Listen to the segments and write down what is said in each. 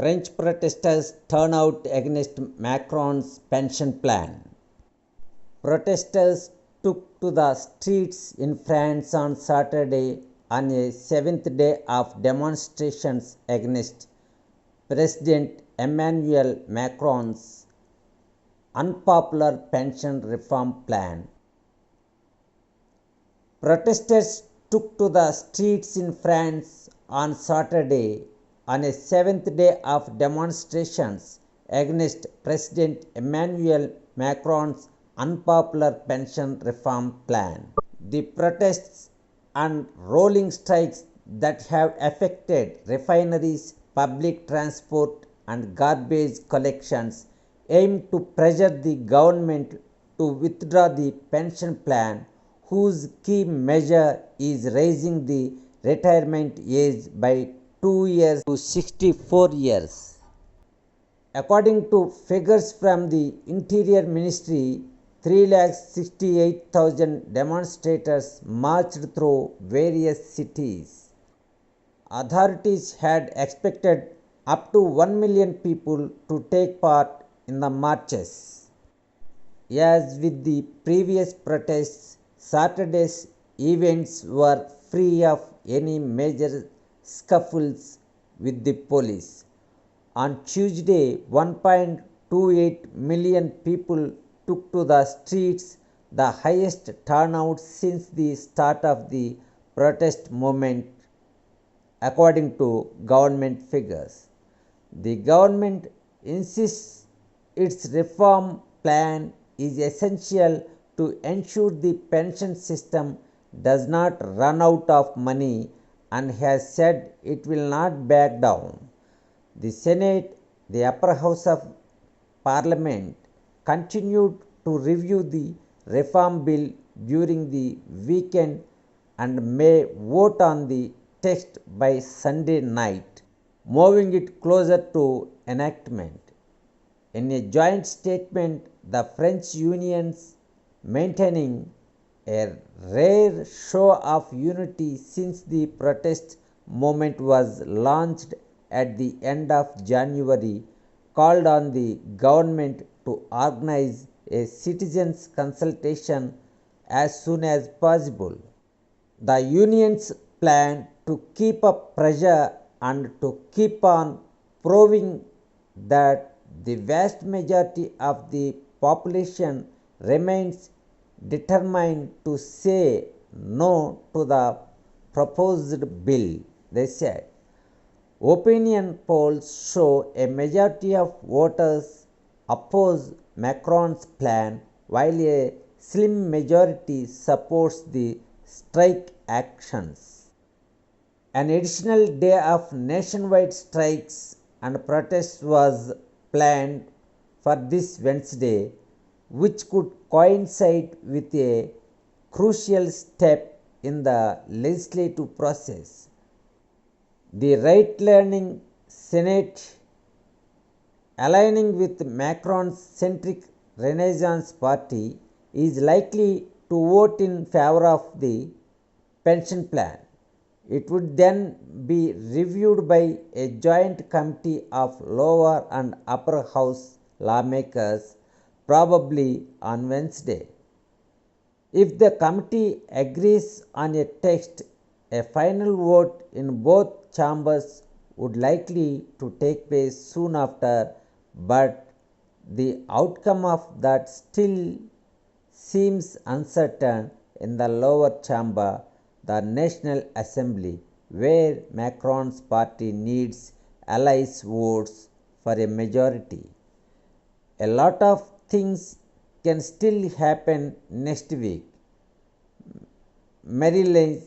French protesters turn out against Macron's pension plan. Protesters took to the streets in France on Saturday on a seventh day of demonstrations against President Emmanuel Macron's unpopular pension reform plan. Protesters took to the streets in France on Saturday on a seventh day of demonstrations against President Emmanuel Macron's unpopular pension reform plan. The protests and rolling strikes that have affected refineries, public transport, and garbage collections aim to pressure the government to withdraw the pension plan, whose key measure is raising the retirement age by 2 years to 64 years. According to figures from the Interior Ministry, 368,000 demonstrators marched through various cities. Authorities had expected up to 1 million people to take part in the marches. As with the previous protests, Saturday's events were free of any major scuffles with the police. On Tuesday, 1.28 million people took to the streets, the highest turnout since the start of the protest movement, according to government figures. The government insists its reform plan is essential to ensure the pension system does not run out of money and has said it will not back down. The Senate, the upper house of Parliament, continued to review the reform bill during the weekend and may vote on the text by Sunday night, moving it closer to enactment. In a joint statement, the French unions, maintaining a rare show of unity since the protest movement was launched at the end of January, called on the government to organize a citizens' consultation as soon as possible. The unions plan to keep up pressure and to keep on proving that the vast majority of the population remains determined to say no to the proposed bill, they said. Opinion polls show a majority of voters oppose Macron's plan, while a slim majority supports the strike actions. An additional day of nationwide strikes and protests was planned for this Wednesday, which could coincide with a crucial step in the legislative process. The right-leaning Senate, aligning with Macron's centric Renaissance Party, is likely to vote in favor of the pension plan. It would then be reviewed by a joint committee of lower and upper house lawmakers, probably on Wednesday. If the committee agrees on a text, a final vote in both chambers would likely to take place soon after, but the outcome of that still seems uncertain in the lower chamber, the National Assembly, where Macron's party needs allies' votes for a majority. A lot of things can still happen next week. Marie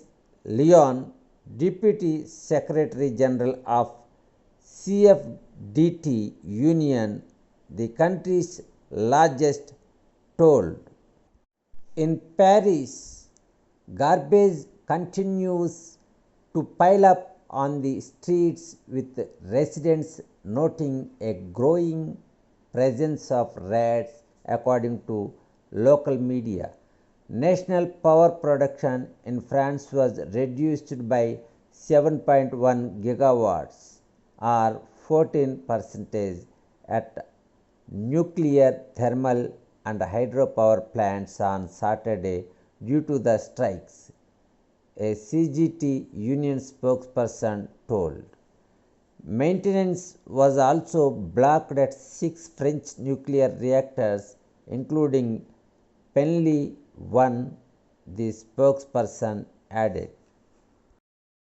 Leon, Deputy Secretary General of CFDT Union, the country's largest, told. In Paris, garbage continues to pile up on the streets, with residents noting a growing presence of rats, according to local media. National power production in France was reduced by 7.1 gigawatts, or 14% at nuclear, thermal and hydropower plants on Saturday due to the strikes, a CGT union spokesperson told. Maintenance was also blocked at 6 French nuclear reactors, including Penly 1, the spokesperson added.